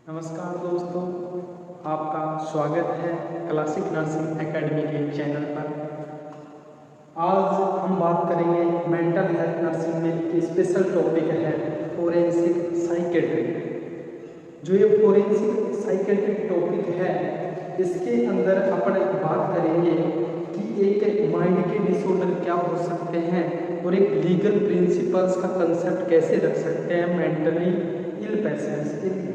नमस्कार दोस्तों, आपका स्वागत है क्लासिक नर्सिंग एकेडमी के चैनल पर। आज हम बात करेंगे मेंटल हेल्थ नर्सिंग में एक स्पेशल टॉपिक है फोरेंसिक साइकेट्री। जो ये फोरेंसिक साइकेट्रिक टॉपिक है, इसके अंदर अपन बात करेंगे कि एक माइंड के डिसऑर्डर क्या हो सकते हैं और एक लीगल प्रिंसिपल्स का कंसेप्ट कैसे रख सकते हैं मेंटली इल पेशेंट्स के लिए।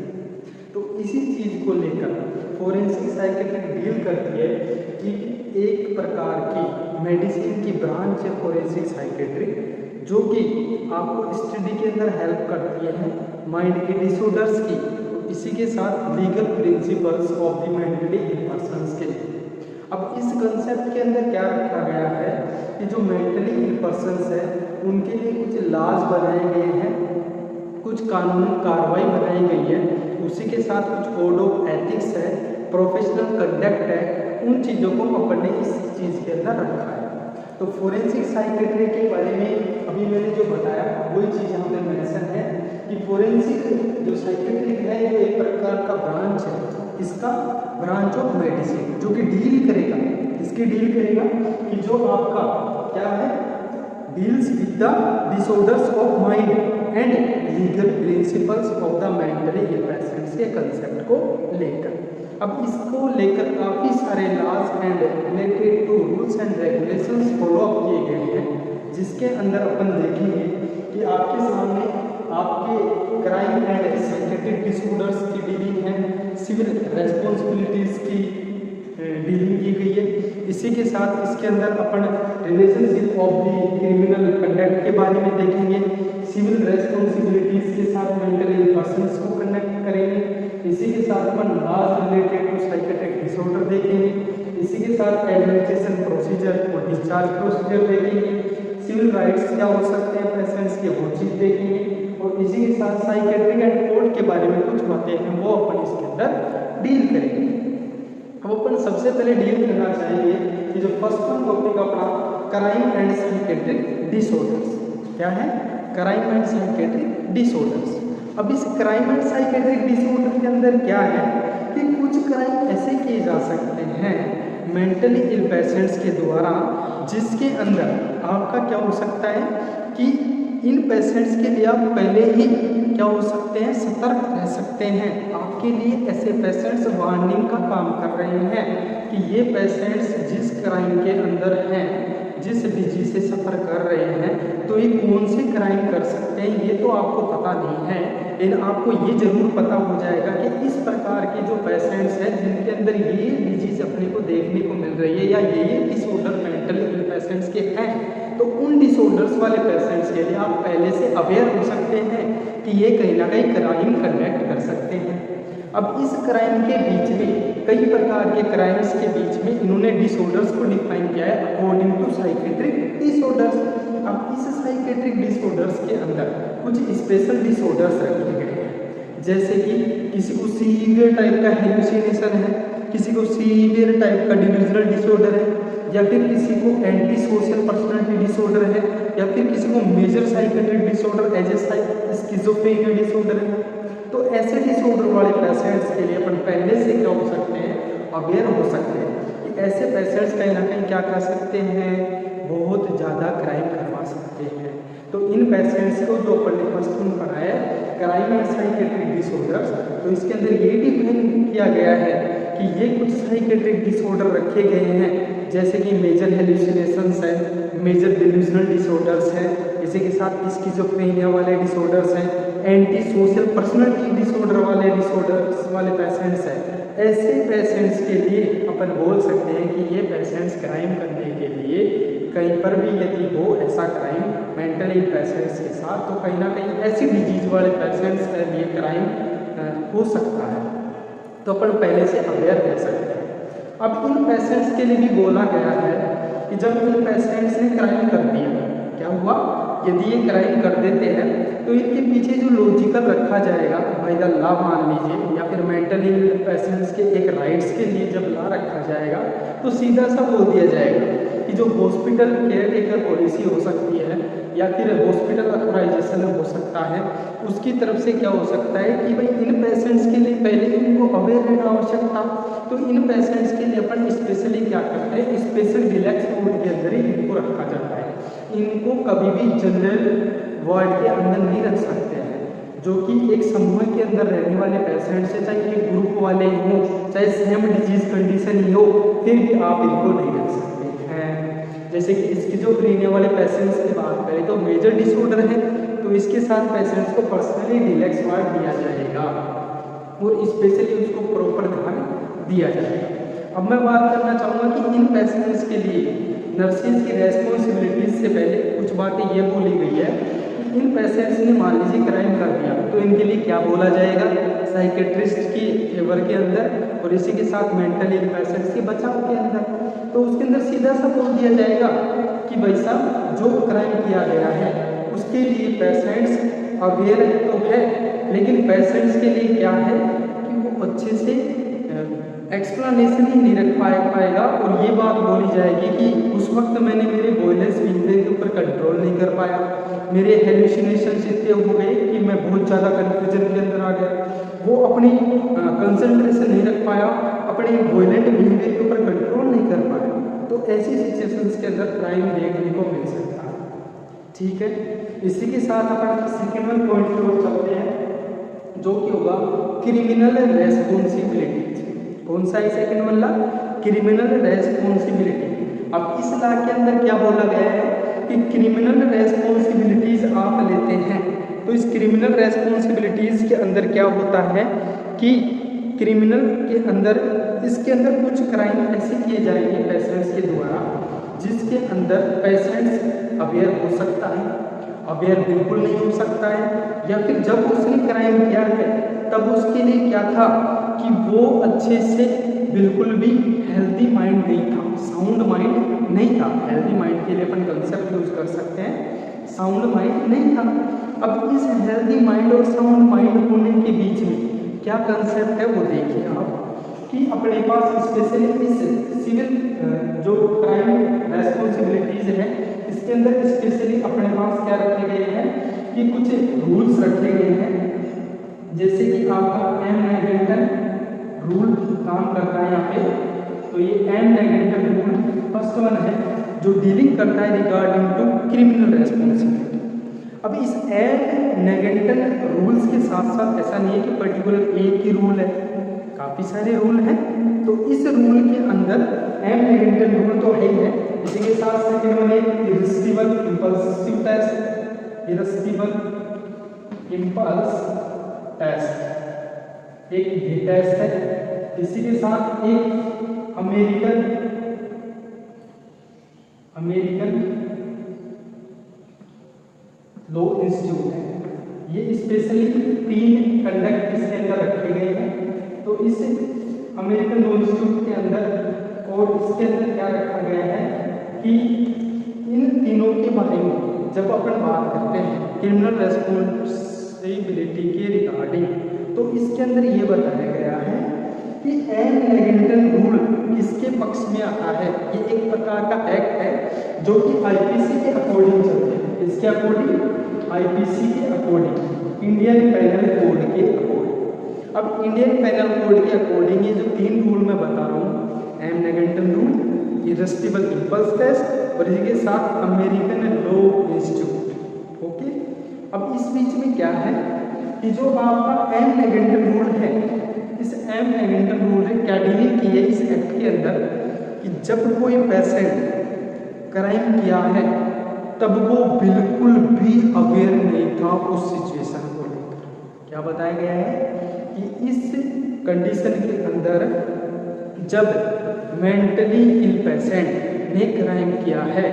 तो इसी चीज़ को लेकर फोरेंसिक साइकेट्रिक डील करती है कि एक प्रकार की मेडिसिन की ब्रांच है फोरेंसिक साइकेट्रिक, जो कि आपको स्टडी के अंदर हेल्प करती है माइंड के डिसऑर्डर्स की, इसी के साथ legal principles of the mentally ill persons के लिए। अब इस कंसेप्ट के अंदर क्या रखा गया है कि जो मेंटली इल पर्सन्स है उनके लिए कुछ लॉज बनाए गए हैं, कुछ कानूनी कार्रवाई बनाई गई है, उसी के साथ कुछ कोड ऑफ एथिक्स है, प्रोफेशनल कंडक्ट है। उन चीज़ों को अपन ने इस चीज़ के अंदर रखा है। तो फोरेंसिक साइकेट्री के बारे में अभी मैंने जो बताया वही चीज़ यहाँ पे मेंशन है कि फोरेंसिक जो साइकेट्रिक है ये एक प्रकार का ब्रांच है, इसका ब्रांच ऑफ मेडिसिन, जो कि डील करेगा, इसकी डील करेगा कि जो आपका क्या है, deals with the disorders of mind and legal principles of the mentally ill patients के कंसेप्ट को लेकर। अब इसको लेकर काफ़ी सारे laws and related to rules and regulations follow up किए गए हैं, जिसके अंदर अपन देखेंगे कि आपके सामने आपके क्राइम एंड साइकेट्रिक डिसऑर्डर्स की डीलिंग है, सिविल रेस्पॉन्सिबिलिटीज़ की डीलिंग की गई है। इसी के साथ इसके अंदर अपन relationship of the criminal conduct के बारे में देखेंगे, सिविल रेस्पॉन्सिबिलिटीज के साथ मेंटल इल पर्सन्स को कनेक्ट करेंगे। इसी के साथ अपन laws related to psychiatric disorder देखेंगे। इसी के साथ एडमिनिस्ट्रेशन प्रोसीजर और डिस्चार्ज प्रोसीजर देखेंगे। सिविल राइट्स क्या हो सकते हैं पेशेंट्स के, वो चीज़ देखेंगे। और इसी के साथ साइकेट्रिक एंड कोर्ट के बारे में कुछ बातें हैं वो अपन इसके अंदर डील करेंगे। अब अपन सबसे पहले डील करना चाहेंगे कि जो फर्स्ट वन टॉपिक अपना क्राइम एंड साइकेट्रिक डिसऑर्डर्स क्या है, क्राइम एंड साइकेट्रिक डिसऑर्डर्स। अब इस क्राइम एंड साइकेट्रिक डिसऑर्डर के अंदर क्या है कि कुछ क्राइम ऐसे किए जा सकते हैं मेंटली इल पेशेंट्स के द्वारा, जिसके अंदर आपका क्या हो सकता है कि इन पेशेंट्स के लिए आप पहले ही क्या हो सकते हैं, सतर्क रह सकते हैं। आपके लिए ऐसे पेशेंट्स वार्निंग का काम कर रहे हैं कि ये पेशेंट्स जिस क्राइम के अंदर हैं, जिस डिजीज से सफ़र कर रहे हैं, तो ये कौन से क्राइम कर सकते हैं ये तो आपको पता नहीं है, लेकिन आपको ये जरूर पता हो जाएगा कि इस प्रकार के जो पेशेंट्स हैं जिनके अंदर ये डिजीज अपने को देखने को मिल रही है या ये डिसऑर्डर मेंटली इल पेशेंट्स के हैं, तो उन डिसऑर्डर्स वाले पेशेंट्स के लिए आप पहले से अवेयर हो सकते हैं कि ये कहीं ना कहीं क्राइम कनेक्ट कर सकते हैं। अब इस क्राइम के बीच में कई प्रकार के क्राइम्स के बीच में इन्होंने डिसऑर्डर्स को डिफाइन किया है अकॉर्डिंग टू साइकेट्रिक डिसऑर्डर्स। अब इस साइकेट्रिक डिसऑर्डर्स के अंदर कुछ स्पेशल डिसऑर्डर्स रखे गए हैं, जैसे कि किसी को सीवियर टाइप का हेलुसिनेशन है, किसी को सीवियर टाइप का डिल्यूजनल डिसऑर्डर है, या फिर किसी को एंटी सोशल पर्सनालिटी डिसऑर्डर है, या फिर किसी को major psychiatric disorder as a schizophrenia disorder है। तो ऐसे डिसऑर्डर वाले पेशेंट्स के लिए अपन पहले से क्या हो सकते हैं, अवेयर हो सकते हैं कि ऐसे पेशेंट्स कहीं ना कहीं क्या कर सकते हैं, बहुत ज़्यादा क्राइम करवा सकते हैं। तो इन पेशेंट्स को जो अपन ने फर्स्ट में पढ़ाया क्राइम एंड साइकेट्रिक डिसऑर्डर्स, तो इसके अंदर ये डिफाइन किया गया है कि ये कुछ साइकेट्रिक डिसऑर्डर रखे गए हैं, जैसे कि मेजर हेलुसिनेशंस है, मेजर डिल्यूजनल डिसऑर्डर्स हैं, इसी के साथ स्किज़ोफ्रेनिया वाले डिसऑर्डर्स हैं, एंटी सोशल पर्सनालिटी डिसऑर्डर वाले डिसऑर्डर्स वाले पेशेंट्स हैं। ऐसे पेशेंट्स के लिए अपन बोल सकते हैं कि ये पेशेंट्स क्राइम करने के लिए कहीं पर भी यदि हो ऐसा क्राइम मेंटली पेशेंट्स के साथ, तो कहीं ना कहीं ऐसी डिजीज वाले पेशेंट्स के लिए क्राइम हो सकता है। तो अपन पहले से अवेयर रह सकते हैं। अब इन पेशेंट्स के लिए भी बोला गया है कि जब इन पेशेंट्स ने क्राइम कर दिया, क्या हुआ, यदि ये क्राइम कर देते हैं तो इनके पीछे जो लॉजिकल रखा जाएगा बाय द लॉ मान लीजिए, या फिर मेंटली पेशेंट्स के एक राइट्स के लिए जब लॉ रखा जाएगा, तो सीधा सा बोल दिया जाएगा कि जो हॉस्पिटल केयर टेकर पॉलिसी हो सकती है या फिर हॉस्पिटल ऑथराइजेशन हो सकता है, उसकी तरफ से क्या हो सकता है कि भाई इन पेशेंट्स के लिए पहले उनको अवेयर रहना आवश्यक था। तो इन पेशेंट्स के लिए अपन स्पेशली क्या करते हैं, स्पेशल डिलैक्स वार्ड के अंदर ही इनको रखा जाता है। इनको कभी भी जनरल वार्ड के अंदर नहीं रख सकते हैं, जो कि एक समूह के अंदर रहने वाले पेशेंट्स है, चाहे एक ग्रुप वाले हों, चाहे सेम डिजीज कंडीशन ही हो, फिर भी आप इनको नहीं रख सकते हैं। जैसे कि स्किज़ोफ्रेनिया वाले पेशेंट्स की बात करें तो मेजर डिसऑर्डर है, तो इसके साथ पेशेंट्स को पर्सनली डिलैक्स वार्ड दिया जाएगा और स्पेशली उसको प्रॉपर ध्यान दिया जाएगा। अब मैं बात करना चाहूँगा कि इन पेशेंट्स के लिए नर्सेज की रेस्पॉन्सिबिलिटीज से पहले कुछ बातें ये बोली गई है कि इन पेशेंट्स ने मान लीजिए क्राइम कर दिया तो इनके लिए क्या बोला जाएगा, साइकेट्रिस्ट की फेवर के अंदर और इसी के साथ मेंटल इल पेशेंट्स के बचाव के अंदर। तो उसके अंदर सीधा सा बोल दिया जाएगा कि भाई साहब जो क्राइम किया गया है उसके लिए पेशेंट्स अवेयर तो है, लेकिन पेशेंट्स के लिए क्या है कि वो अच्छे से एक्सप्लेनेशन ही नहीं रख पाएगा और ये बात बोली जाएगी कि उस वक्त मैंने मेरे वॉयलेंस बिहेवियर के ऊपर कंट्रोल नहीं कर पाया, मेरे हेलुसिनेशंस इतने हो गए कि मैं बहुत ज़्यादा कन्फ्यूजन के अंदर आ गया, वो अपनी कंसंट्रेशन नहीं रख पाया, अपने वॉयलेंट बिहेवियर के ऊपर कंट्रोल नहीं कर पाया। तो ऐसी सिचुएशंस के अंदर क्राइम देखने को मिल सकता है। ठीक है, इसी के साथ अपन सेकेंड पॉइंट की ओर चलते हैं जो कि होगा क्रिमिनल रेस्पॉन्सिबिलिटी। कौन सा है सेकेंड वाला, क्रिमिनल रेस्पॉन्सिबिलिटी। अब इस लॉ के अंदर क्या बोला गया है कि क्रिमिनल रेस्पॉन्सिबिलिटीज आप लेते हैं तो इस क्रिमिनल रेस्पॉन्सिबिलिटीज के अंदर क्या होता है कि क्रिमिनल के अंदर इसके अंदर कुछ क्राइम ऐसे किए जाएंगे पेशेंट्स के द्वारा जिसके अंदर पेशेंट्स अवेयर हो सकता है, अवेयर बिल्कुल नहीं हो सकता है, या फिर जब उसने क्राइम किया है तब उसके लिए क्या था कि वो अच्छे से बिल्कुल भी हेल्दी माइंड नहीं था, साउंड माइंड नहीं था। हेल्दी माइंड के लिए अपन कंसेप्ट यूज कर सकते हैं, साउंड माइंड नहीं था। अब इस हेल्दी माइंड और साउंड माइंड होने के बीच में क्या कंसेप्ट है वो देखिए आप कि अपने पास स्पेशली इस सिविल जो क्राइम रेस्पॉन्सिबिलिटीज है इसके अंदर स्पेशली अपने पास क्या रखे गए हैं कि कुछ रूल्स रखे गए हैं, जैसे कि आपका एम नेगेंटन रूल काम करता है यहाँ पे। तो ये एम नेगेंटन रूल फर्स्ट वन है जो डीलिंग करता है रिगार्डिंग टू क्रिमिनल रेस्पॉन्सिबिलिटी। अब इस एम नेगेंटन रूल्स के साथ साथ ऐसा नहीं है कि पर्टिकुलर एक ही रूल है, काफ़ी सारे रूल हैं। तो इस रूल के अंदर एम नेगेंटन रूल तो है ही है, इसी के साथ सेकंड वन है इरिस्टिबल इंपल्सिव टेस्ट, इरिस्टिबल इंपल्स टेस्ट एक ये टेस्ट है। इसी के साथ एक अमेरिकन लॉ इंस्टीट्यूट है, ये स्पेशली 3 कंडक्ट इसके अंदर रखे गए हैं। तो इस अमेरिकन लॉ इंस्टीट्यूट के अंदर और इसके अंदर क्या रखा गया है कि इन तीनों के बारे में जब अपन बात करते हैं क्रिमिनल रेस्पॉन्सिबिलिटी के रिगार्डिंग, तो इसके अंदर ये बताया गया है कि एम नेगेंटन रूल किसके पक्ष में आता है। ये एक प्रकार का एक्ट है जो कि आईपीसी के अकॉर्डिंग चलते हैं। इसके अकॉर्डिंग, आईपीसी के अकॉर्डिंग, इंडियन पेनल कोड के अकॉर्डिंग। अब इंडियन पेनल कोड के अकॉर्डिंग ये जो 3 रूल मैं बता रहा हूँ, एम नेगेंटन रूल, इरिस्टिबल इंपल्स टेस्ट और इसी के साथ अमेरिकन लॉ इंस्टीट्यूट। ओके, अब इस बीच में क्या है कि जो आपका एम नेगेंटन रूल है, इस एम नेगेंटन रूल ने क्या डीलिंग की है इस एक्ट के अंदर कि जब कोई पेशेंट क्राइम किया है तब वो बिल्कुल भी अवेयर नहीं था उस सिचुएशन को लेकर। क्या बताया गया है कि इस कंडीशन के अंदर जब मेंटली इल पेशेंट ने क्राइम किया है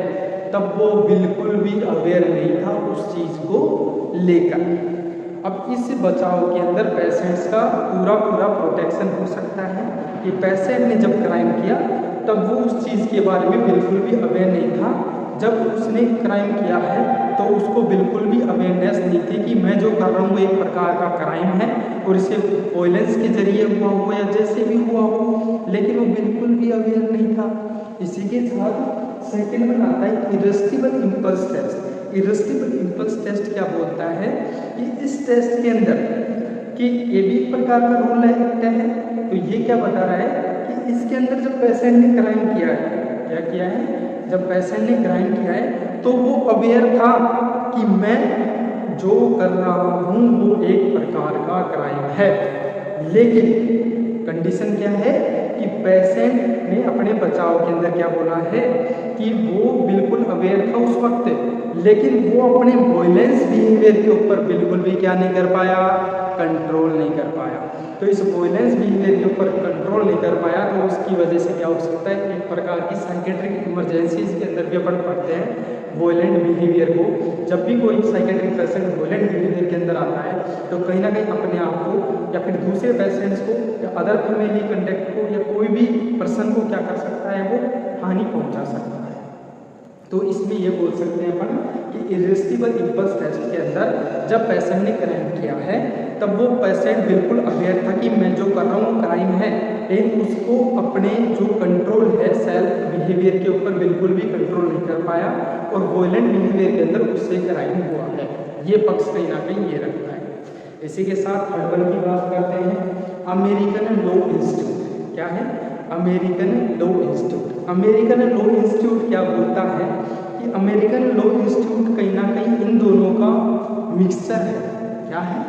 तब वो बिल्कुल भी अवेयर नहीं था उस चीज़ को लेकर। अब इस बचाव के अंदर पेशेंट्स का पूरा प्रोटेक्शन हो सकता है कि पेशेंट ने जब क्राइम किया तब वो उस चीज़ के बारे में बिल्कुल भी अवेयर नहीं था। जब उसने क्राइम किया है तो उसको बिल्कुल भी अवेयरनेस नहीं थी कि मैं जो कर रहा हूँ एक प्रकार का क्राइम है और इसे वायलेंस के जरिए हुआ हो या जैसे भी हुआ हो, लेकिन वो बिल्कुल भी अवेयर नहीं था। इसी के साथ सेकेंड में आता है इरिस्टिबल इंपल्स टेस्ट। इरिस्टिबल इंपल्स टेस्ट क्या बोलता है कि इस टेस्ट के अंदर कि ये भी एक प्रकार का रूल है। तो ये क्या बता रहा है कि इसके अंदर जब पेशेंट ने क्राइम किया है, क्या किया है, जब पेशेंट ने क्राइम किया है तो वो अवेयर था कि मैं जो कर रहा हूँ वो एक प्रकार का क्राइम है, लेकिन कंडीशन क्या है कि पेशेंट ने अपने बचाव के अंदर क्या बोला है कि वो बिल्कुल अवेयर था उस वक्त, लेकिन वो अपने वॉयलेंस बिहेवियर के ऊपर बिल्कुल भी क्या नहीं कर पाया, कंट्रोल नहीं कर पाया। तो इस वॉयलेंस बिहेवियर के ऊपर कंट्रोल नहीं कर पाया तो उसकी वजह से क्या हो सकता है, एक प्रकार की साइकेट्रिक इमरजेंसीज के अंदर भी अपन पढ़ते हैं वॉयलेंट बिहेवियर को। जब भी कोई साइकेट्रिक पेशेंट वॉयलेंट बिहेवियर के अंदर आता है तो कहीं ना कहीं अपने आप को या फिर दूसरे पेशेंट्स को या अदर फैमिली कंटेक्ट को या कोई भी पर्सन को क्या कर सकता है, वो हानि पहुंचा सकता है। तो इसमें ये बोल सकते हैं अपन कि इरिस्टिबल इम्पल्स टेस्ट के अंदर जब पेशेंट ने क्राइम किया है तब वो पेशेंट बिल्कुल अवेयर था कि मैं जो कर रहा हूँ क्राइम है, लेकिन उसको अपने जो कंट्रोल है सेल्फ बिहेवियर के ऊपर बिल्कुल भी कंट्रोल नहीं कर पाया और वॉयलेंट बिहेवियर के अंदर उससे क्राइम हुआ है। ये पक्ष कहीं ना कहीं ये रखता है। इसी के साथ थर्ड वन की बात करते हैं, अमेरिकन लॉ इंस्टीट्यूट। क्या है, American law institute. American law institute क्या बोलता है कि अमेरिकन लॉ इंस्टीट्यूट कहीं ना कहीं इन दोनों का मिक्सचर है। क्या है,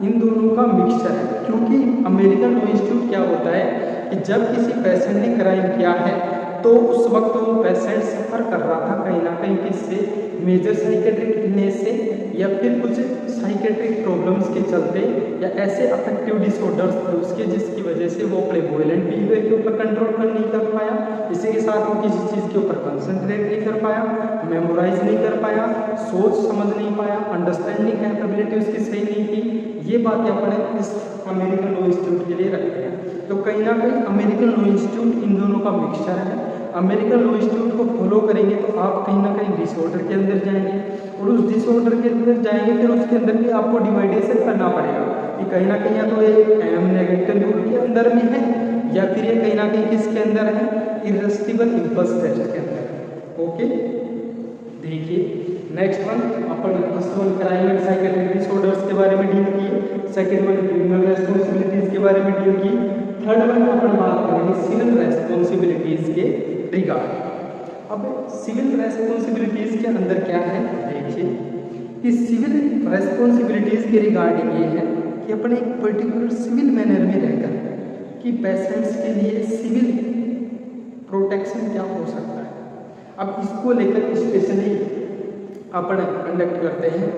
इन दोनों का मिक्सचर है, क्योंकि अमेरिकन लॉ इंस्टीट्यूट क्या होता है कि जब किसी पेशेंट ने क्राइम किया है तो उस वक्त वो पेशेंट सफ़र कर रहा था कहीं ना कहीं किससे, मेजर साइकेट्रिक इलनेस से या फिर कुछ साइकेट्रिक प्रॉब्लम्स के चलते या ऐसे अफेक्टिव डिसऑर्डर्स थे उसके जिसकी वजह से वो अपने वॉयलेंट बिहेवियर के ऊपर कंट्रोल कर नहीं कर पाया। इसी के साथ वो किसी चीज़ के ऊपर कंसंट्रेट नहीं कर पाया, मेमोराइज नहीं कर पाया, सोच समझ नहीं पाया, अंडरस्टैंडिंग कैपेबिलिटी उसकी सही नहीं थी। ये बातें अपने इस अमेरिकन लॉ इंस्टीट्यूट के लिए रखते हैं। तो कहीं ना कहीं अमेरिकन लॉ इंस्टीट्यूट इन दोनों का मिक्सचर है। अमेरिकन लॉ इंस्टीट्यूट को फॉलो करेंगे तो आप कहीं ना कहीं डिसऑर्डर के अंदर जाएंगे और उस डिसऑर्डर के अंदर जाएंगे फिर उसके अंदर भी आपको डिवाइडेशन करना पड़ेगा कि कहीं ना कहीं या तो ये एम नेगेटिव रूल के अंदर में है या फिर ये कहीं ना कहीं किसके अंदर है, इरिस्टिबल इम्पल्स टेस्ट के अंदर। ओके, देखिए next one upon first one crime and psychiatric disorders के बारे में डील किए, सेकंड वन क्रिमिनल रेस्पॉन्सिबिलिटीज के बारे में डील की, थर्ड वन में अपन बात करेंगे सिविल रेस्पॉन्सिबिलिटीज के रिगार्ड। अब सिविल रेस्पॉन्सिबिलिटीज के अंदर क्या है, देखिए कि सिविल रेस्पॉन्सिबिलिटीज के रिगार्डिंग ये है कि अपने एक पर्टिकुलर सिविल मैनर में रहकर कि पेशेंट्स के लिए सिविल प्रोटेक्शन क्या हो सकता है। अब इसको लेकर स्पेशली अपन कंडक्ट करते हैं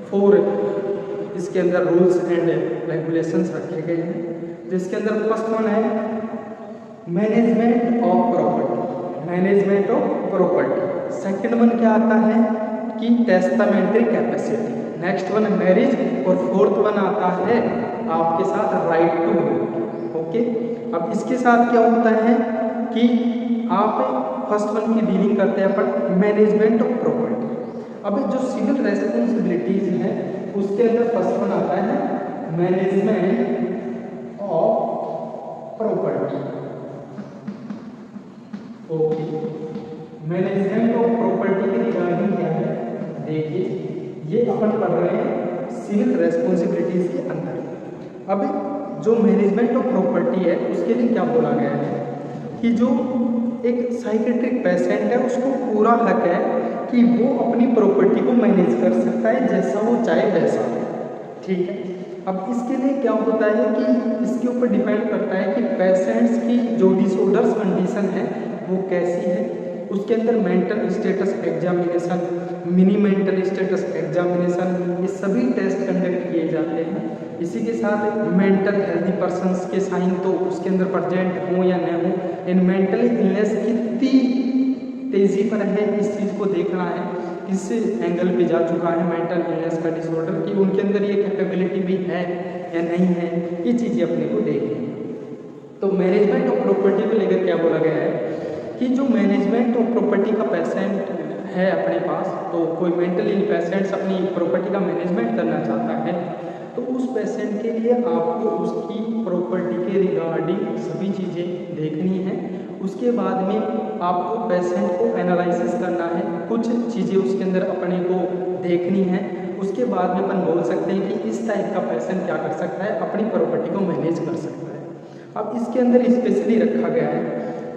4 इसके अंदर रूल्स एंड रेगुलेशंस रखे गए हैं, जिसके अंदर फर्स्ट वन है management of property. Management of property. Second one क्या आता है कि testamentary capacity. Next one marriage और फोर्थ वन आता है आपके साथ राइट टू विल। ओके, अब इसके साथ क्या होता है कि आप फर्स्ट वन की डीलिंग करते हैं अपन मैनेजमेंट ऑफ प्रॉपर्टी। अब जो सिविल रेस्पॉन्सिबिलिटीज है उसके अंदर फर्स्ट वन आता है management of property. Okay, management of property के रिगार्डिंग क्या है, देखिए ये अपन पढ़ रहे हैं सिविल रेस्पॉन्सिबिलिटीज के अंदर। अब जो मैनेजमेंट ऑफ प्रॉपर्टी है उसके लिए क्या बोला गया है कि जो एक साइकेट्रिक पेशेंट है उसको पूरा हक है कि वो अपनी प्रॉपर्टी को मैनेज कर सकता है जैसा वो चाहे वैसा। ठीक है, अब इसके लिए क्या होता है कि इसके ऊपर डिपेंड करता है कि पेशेंट्स की जो डिसऑर्डर्स कंडीशन है वो कैसी है। उसके अंदर mental status examination, mini mental status examination, ये सभी टेस्ट कंडक्ट किए जाते हैं। इसी के साथ मेंटल हेल्दी पर्सन्स के साइन तो उसके अंदर प्रेजेंट हो या न हो, इन मेंटल इलनेस कितनी तेजी पर है इस चीज़ को देखना है, किस एंगल पे जा चुका है मेंटल इलनेस का डिसऑर्डर, कि उनके अंदर ये कैपेबिलिटी भी है या नहीं है, ये चीज़ें अपने को देखनी है। तो मैनेजमेंट ऑफ प्रॉपर्टी को लेकर क्या बोला गया है कि जो मैनेजमेंट ऑफ प्रॉपर्टी का पेशेंट है अपने पास, तो कोई मेंटल इल पेशेंट्स अपनी प्रॉपर्टी का मैनेजमेंट करना चाहता है तो उस पेशेंट के लिए आपको उसकी प्रॉपर्टी के रिगार्डिंग सभी चीज़ें देखनी है। उसके बाद में आपको पेशेंट को एनालिसिस करना है, कुछ चीज़ें उसके अंदर अपने को देखनी है उसके बाद में अपन बोल सकते हैं कि इस टाइप का पर्सन क्या कर सकता है, अपनी प्रॉपर्टी को मैनेज कर सकता है। अब इसके अंदर स्पेशली रखा गया है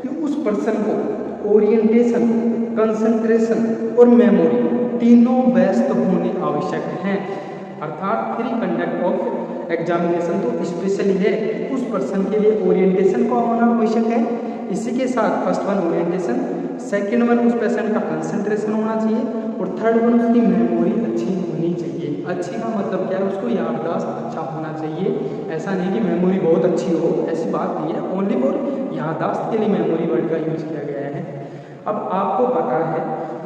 कि उस पर्सन को ओरिएंटेशन, कंसंट्रेशन और मेमोरी तीनों व्यस्त होने आवश्यक हैं। अर्थात फ्री कंडक्ट ऑफ एग्जामिनेशन तो स्पेशली है कि उस पर्सन के लिए ओरिएंटेशन का होना आवश्यक है। इसी के साथ first one orientation, second one उस पेशेंट का कंसंट्रेशन होना चाहिए और थर्ड वन उसकी मेमोरी अच्छी होनी चाहिए। अच्छी का मतलब क्या है, उसको याददाश्त अच्छा होना चाहिए। ऐसा नहीं कि मेमोरी बहुत अच्छी हो, ऐसी बात नहीं है, ओनली फॉर याददाश्त के लिए मेमोरी वर्ड का यूज किया गया है। अब आपको पता है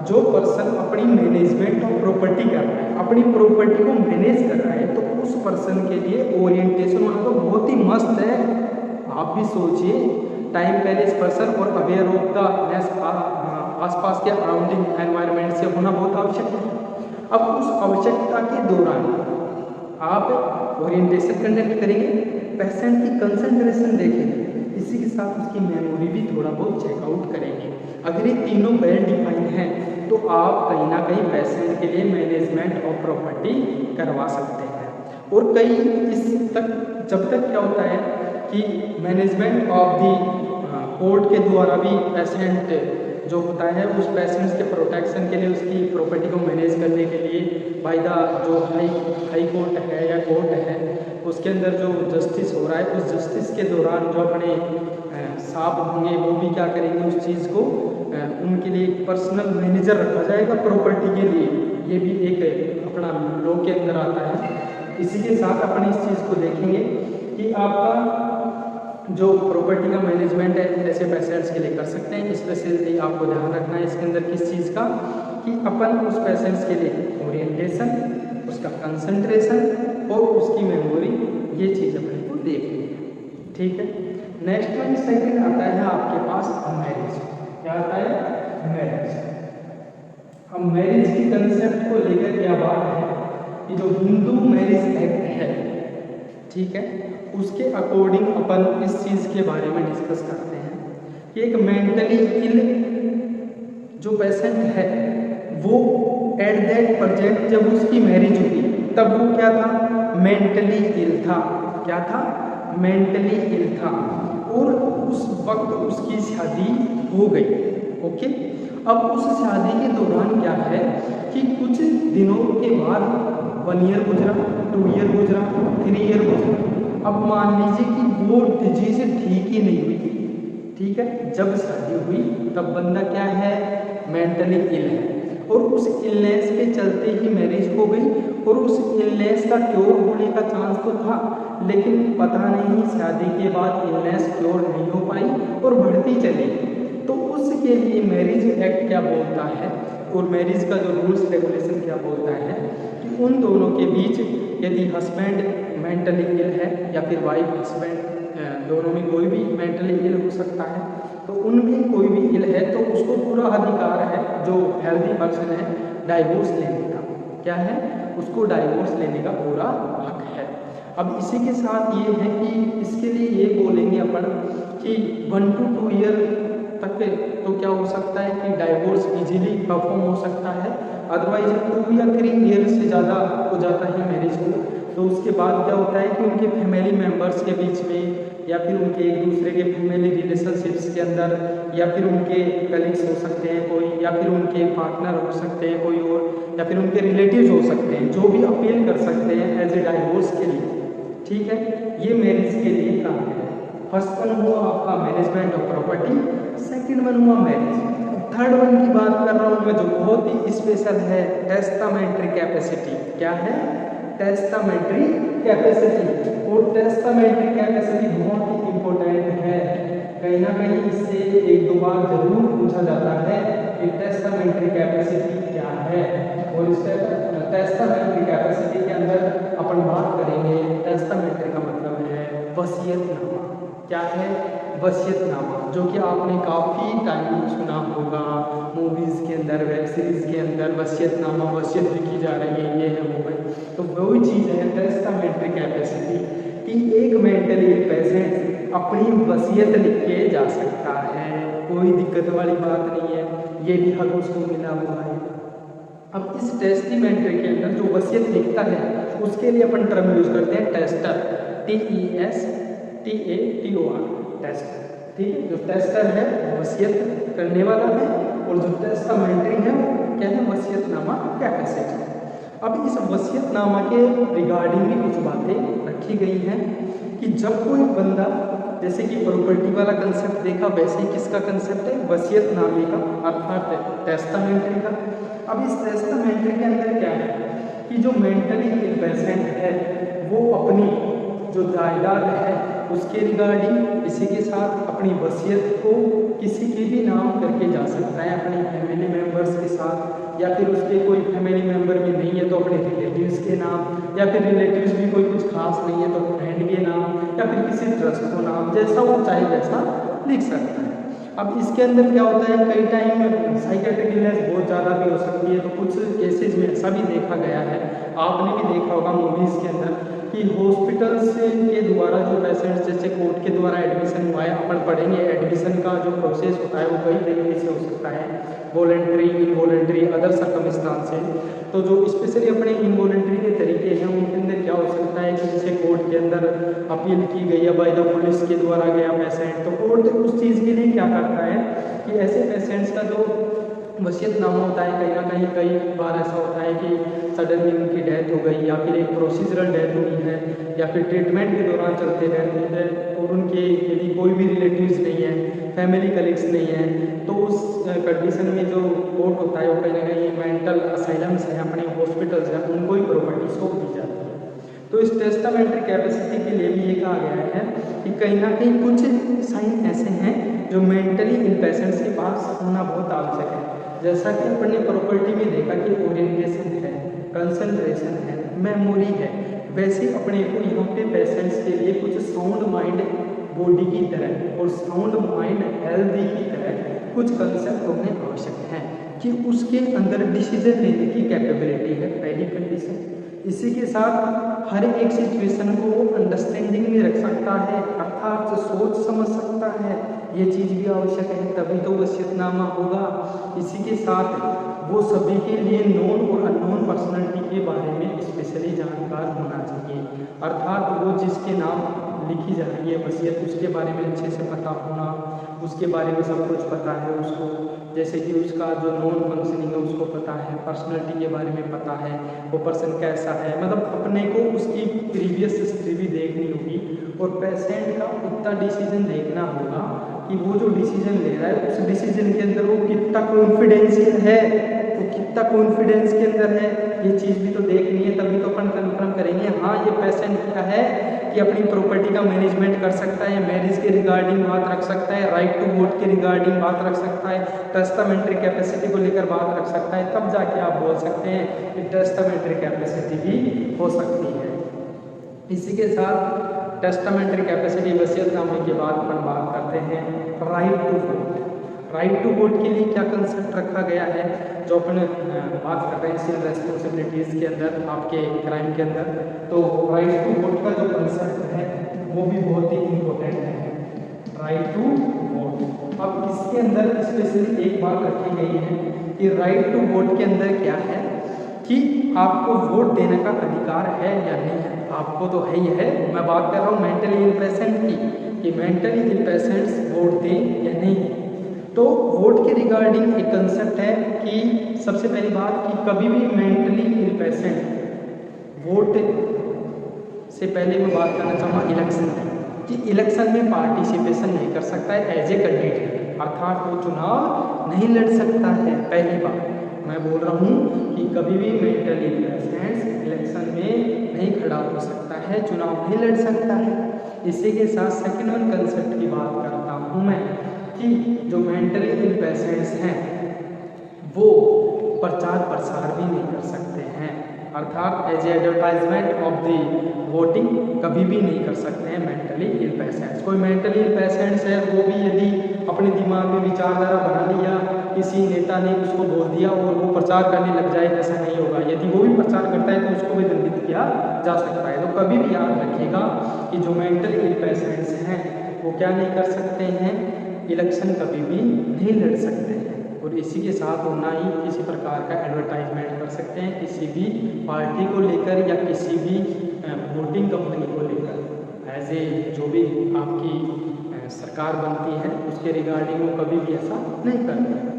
जो पर्सन अपनी मैनेजमेंट ऑफ प्रॉपर्टी कर रहा है, अपनी प्रॉपर्टी को मैनेज कर रहा है, तो उस पर्सन के लिए ओरिएंटेशन होना तो बहुत ही मस्त है। आप भी सोचिए, टाइम पहले इस पर्सन और अवेयर ऑफ द आसपास के अराउंडिंग एनवायरनमेंट से होना बहुत आवश्यक है। अब उस आवश्यकता के दौरान आप ओरिएंटेशन कंडक्ट करेंगे, पेशेंट की कंसंट्रेशन देखेंगे, इसी के साथ उसकी मेमोरी भी थोड़ा बहुत चेकआउट करेंगे। अगर ये तीनों वेल डिफाइंड हैं तो आप कहीं ना कहीं पेशेंट के लिए मैनेजमेंट ऑफ प्रॉपर्टी करवा सकते हैं। और कई इस तक जब तक क्या होता है कि मैनेजमेंट ऑफ दी कोर्ट के द्वारा भी पेशेंट जो होता है उस पेशेंट्स के प्रोटेक्शन के लिए, उसकी प्रॉपर्टी को मैनेज करने के लिए बाय द जो हाई कोर्ट है या कोर्ट है, उसके अंदर जो जस्टिस हो रहा है, उस जस्टिस के दौरान जो अपने साहब होंगे वो भी क्या करेंगे, उस चीज़ को उनके लिए एक पर्सनल मैनेजर रखा जाएगा प्रॉपर्टी के लिए। ये भी एक अपना लॉ के अंदर आता है। इसी के साथ अपन इस चीज़ को देखेंगे कि आपका जो प्रॉपर्टी का मैनेजमेंट है ऐसे पेशेंट्स के लिए कर सकते हैं। स्पेशली आपको ध्यान रखना है इसके अंदर किस चीज़ का, कि अपन उस पेशेंट्स के लिए ओरिएंटेशन, उसका कंसंट्रेशन और उसकी मेमोरी, ये चीज़ अपन को देखनी है। ठीक है, नेक्स्ट वन सेकंड आता है आपके पास मैरिज। क्या आता है? मैरिज। अब मैरिज की कंसेप्ट को लेकर क्या बात है कि जो हिंदू मैरिज एक्ट है, ठीक है, उसके अकॉर्डिंग अपन इस चीज़ के बारे में डिस्कस करते हैं कि एक मेंटली इल जो पेशेंट है वो एट दैट प्रेजेंट जब उसकी मैरिज हुई तब वो क्या था? मेंटली इल था। क्या था? मेंटली इल था। और उस वक्त उसकी शादी हो गई। ओके, अब उस शादी के दौरान क्या है कि कुछ दिनों के बाद 1 ईयर गुजरा, 2 ईयर गुजरा, 3 ईयर गुजरा। अब मान लीजिए कि वो डिजीज ठीक ही नहीं हुई। ठीक है, जब शादी हुई तब बंदा क्या है? मेंटली इल है और उस इलनेस के चलते ही मैरिज हो गई और उस इलनेस का क्योर होने का चांस तो था, लेकिन पता नहीं शादी के बाद इलनेस क्योर नहीं हो पाई और बढ़ती चली। तो उसके लिए मैरिज एक्ट क्या बोलता है और मैरिज का जो रूल्स रेगुलेशन क्या बोलता है कि उन दोनों के बीच यदि हस्बैंड मेंटली इल है या फिर वाइफ हस्बैंड दोनों में कोई भी मेंटली इल हो सकता है, तो उनमें कोई भी इल है तो उसको पूरा अधिकार है, जो हेल्दी पर्सन है, डाइवोर्स लेने का। क्या है? उसको डाइवोर्स लेने का पूरा हक है। अब इसी के साथ ये है कि इसके लिए ये बोलेंगे अपन कि 1 to 2 ईयर तक तो क्या हो सकता है कि डाइवोर्स इजीली परफॉर्म हो सकता है। अदरवाइज 2 या 3 ईयर से ज़्यादा हो जाता है मैरिज को, तो उसके बाद क्या होता है कि उनके फैमिली मेम्बर्स के बीच में या फिर उनके एक दूसरे के फैमिली रिलेशनशिप्स के अंदर या फिर उनके कलीग्स हो सकते हैं कोई, या फिर उनके पार्टनर हो सकते हैं कोई और, या फिर उनके रिलेटिव्स हो सकते हैं, जो भी अपील कर सकते हैं एज ए डाइवोर्स के लिए। ठीक है, ये मैरिज के लिए काम है। फर्स्ट वन हुआ आपका management of property, second one हुआ मैरिज। थर्ड वन की बात कर रहा हूँ मैं जो बहुत ही स्पेशल है, टेस्टामेंट्री कैपेसिटी। क्या है? Testamentary capacity. और टेस्टामेंट्री कैपेसिटी बहुत ही इम्पोर्टेंट है, कहीं ना कहीं इससे 1-2 बार जरूर पूछा जाता है कि टेस्टामेंट्री कैपेसिटी क्या है। और इस टेस्टामेंट्री कैपेसिटी के अंदर अपन बात करेंगे, टेस्टामेंट्री का मतलब है वसीयतनामा। क्या है? वसीयतनामा, जो कि आपने काफ़ी टाइम सुना होगा मूवीज़ के अंदर, वेब सीरीज़ के अंदर, वसीयतनामा, वसीयत लिखी जा रही है, ये है वो है। तो वही चीज़ है टेस्टामेंट्री कैपेसिटी कि एक मेंटली पेशेंट अपनी वसीयत लिख के जा सकता है, कोई दिक्कत वाली बात नहीं है, ये भी हक उसको मिला हुआ है। अब इस टेस्टिमेंट्री के अंदर जो वसीयत लिखता है उसके लिए अपन टर्म यूज करते हैं टेस्टर, TESTATOR, टेस्टर। ठीक है, जो टेस्टर है वो वसीयत करने वाला है और जो टेस्टामेंट्री है वो क्या है, वसीयतनामा कैपेसिटी। अब इस वसीयतनामा के रिगार्डिंग भी कुछ बातें रखी गई हैं कि जब कोई बंदा, जैसे कि प्रॉपर्टी वाला कंसेप्ट देखा, वैसे ही किसका कंसेप्ट है, वसीयतनामे का, अर्थात टेस्टामेंट्री का। अब इस टेस्टामेंट्री के अंदर क्या है कि जो मेंटली इल है वो अपनी जो जायदाद है उसके रिगार्डिंग इसी के साथ अपनी वसीयत को किसी के भी नाम करके जा सकता है, अपने फैमिली मेम्बर्स के साथ, या फिर उसके कोई फैमिली मेम्बर भी नहीं है तो अपने रिलेटिव्स के नाम, या फिर रिलेटिव्स भी कोई कुछ खास नहीं है तो फ्रेंड के नाम, या फिर किसी ट्रस्ट को नाम, जैसा वो चाहे वैसा लिख सकता है। अब इसके अंदर क्या होता है, कई टाइम साइकेट्रिक इलनेस बहुत ज़्यादा भी हो सकती है, तो कुछ केसेज में ऐसा भी देखा गया है, आपने भी देखा होगा मूवीज़ के अंदर, कि हॉस्पिटल्स के द्वारा जो पेशेंट्स, जैसे कोर्ट के द्वारा एडमिशन हुआ है, अपन पढ़ेंगे एडमिशन का जो प्रोसेस होता है वो कई तरीके से हो सकता है, वॉलेंट्री, इनवॉलेंट्री, अदर सर्कमस्टांसेस। तो जो स्पेशली अपने इनवॉलेंट्री के तरीके हैं उनके अंदर क्या हो सकता है कि जैसे कोर्ट के अंदर अपील की गई है बाय द पुलिस के द्वारा गया पेशेंट, तो कोर्ट उस चीज़ के लिए क्या करता है कि ऐसे पेशेंट्स का जो वसीयतनामा होता है, कहीं ना कई बार ऐसा होता है कि सडनली उनकी डेथ हो गई, या फिर एक प्रोसीजरल डेथ हुई है, या फिर ट्रीटमेंट के दौरान चलते रहते हैं और उनके यदि कोई भी रिलेटिव्स नहीं है, फैमिली कलीग्स नहीं है, तो उस कंडीशन में जो कोर्ट होता है वो कहीं ना कहीं मेंटल असाइलम्स हैं, अपने हॉस्पिटल्स हैं, उनको ही प्रॉपर्टी सौंप दी जाती है। तो इस टेस्टामेंट्री कैपेसिटी के लिए भी ये कहा गया है कि कहीं ना कहीं कुछ साइन ऐसे हैं जो मेंटली इन पेशेंट्स के पास होना बहुत आवश्यक है। जैसा कि अपने प्रॉपर्टी में देखा कि ओरिएंटेशन है, कंसंट्रेशन है, मेमोरी है, वैसे अपने को यहाँ पे पेशेंट्स के लिए कुछ साउंड माइंड बॉडी की तरह और साउंड माइंड हेल्दी की तरह कुछ कंसेप्ट होने आवश्यक हैं कि उसके अंदर डिसीजन लेने की कैपेबिलिटी है, पहली कंडीशन। इसी के साथ हर एक सिचुएशन को अंडरस्टैंडिंग में रख सकता है, अर्थात सोच समझ सकता है, ये चीज़ भी आवश्यक है, तभी तो वसीयतनामा होगा। इसी के साथ वो सभी के लिए नॉन और अननोन पर्सनैलिटी के बारे में स्पेशली जानकार होना चाहिए, अर्थात वो जिसके नाम लिखी जा रही है वसीयत उसके बारे में अच्छे से पता होना, उसके बारे में सब कुछ पता है उसको, जैसे कि उसका जो नॉन फंक्शनिंग है उसको पता है, पर्सनैलिटी के बारे में पता है, वो पर्सन कैसा है, मतलब अपने को उसकी प्रीवियस हिस्ट्री भी देखनी होगी और पेशेंट का उतना डिसीजन देखना होगा कि वो जो डिसीजन ले रहा है उस डिसीजन के अंदर वो कितना कॉन्फिडेंशियल है, वो कितना कॉन्फिडेंस के अंदर है, ये चीज़ भी तो देखनी है, तभी तो अपन कंफर्म करेंगे हाँ ये पेशेंट क्या है कि अपनी प्रॉपर्टी का मैनेजमेंट कर सकता है, मैरिज के रिगार्डिंग बात रख सकता है, राइट टू वोट के रिगार्डिंग बात रख सकता है, टेस्टामेंट्री कैपेसिटी को लेकर बात रख सकता है, तब जाके आप बोल सकते हैं कि टेस्टामेंट्री कैपेसिटी भी हो सकती है। इसी के साथ टेस्टामेंट्री कैपेसिटी वसीयतनामे के बाद अपन बात करते हैं right to vote. Right to vote के लिए क्या कंसेप्ट रखा गया है, जो अपन बात कर रहे हैं सिविल रेस्पॉन्सिबिलिटीज़ के अंदर, आपके क्राइम के अंदर, तो राइट टू वोट का जो कंसेप्ट है वो भी बहुत ही इम्पोर्टेंट है, राइट टू वोट। अब इसके अंदर स्पेशली एक बात रखी गई है कि राइट टू वोट के अंदर क्या है कि आपको वोट देने का अधिकार है या नहीं है, आपको तो है ही है। मैं बात कर रहा हूँ मेंटली इल पेशेंट की कि मेंटली इल पेशेंट्स वोट दें या नहीं। तो वोट के रिगार्डिंग एक कंसेप्ट है कि सबसे पहली बात कि कभी भी मेंटली इल पेशेंट वोट से पहले मैं बात करना चाहूँगा इलेक्शन की, कि इलेक्शन में पार्टिसिपेशन नहीं कर सकता है एज ए कैंडिडेट, अर्थात वो चुनाव नहीं लड़ सकता है। पहली बात मैं बोल रहा हूँ कि कभी भी मेंटली इल पेशेंट्स इलेक्शन में नहीं खड़ा हो सकता है, चुनाव नहीं लड़ सकता है। इसी के साथ सेकेंड वन कंसेप्ट की बात करता हूँ मैं कि जो मेंटली इल पेशेंट्स हैं वो प्रचार प्रसार भी नहीं कर सकते हैं, अर्थात as advertisement of the voting कभी भी नहीं कर सकते हैं मेंटली इल पेशेंट्स। कोई मेंटली इल पेशेंट्स है वो भी यदि अपने दिमाग में विचारधारा बना लिया, किसी नेता ने उसको बोल दिया और वो प्रचार करने लग जाए, ऐसा नहीं होगा। यदि वो भी प्रचार करता है तो उसको भी दंडित किया जा सकता है। तो कभी भी याद रखिएगा कि जो मेंटली इल पेशेंट्स हैं वो क्या नहीं कर सकते हैं, इलेक्शन कभी भी नहीं लड़ सकते हैं, और इसी के साथ वो ना ही किसी प्रकार का एडवर्टाइजमेंट कर सकते हैं किसी भी पार्टी को लेकर या किसी भी वोटिंग कंपनी को लेकर। एज ए जो भी आपकी सरकार बनती है उसके रिगार्डिंग वो कभी भी ऐसा नहीं करते हैं।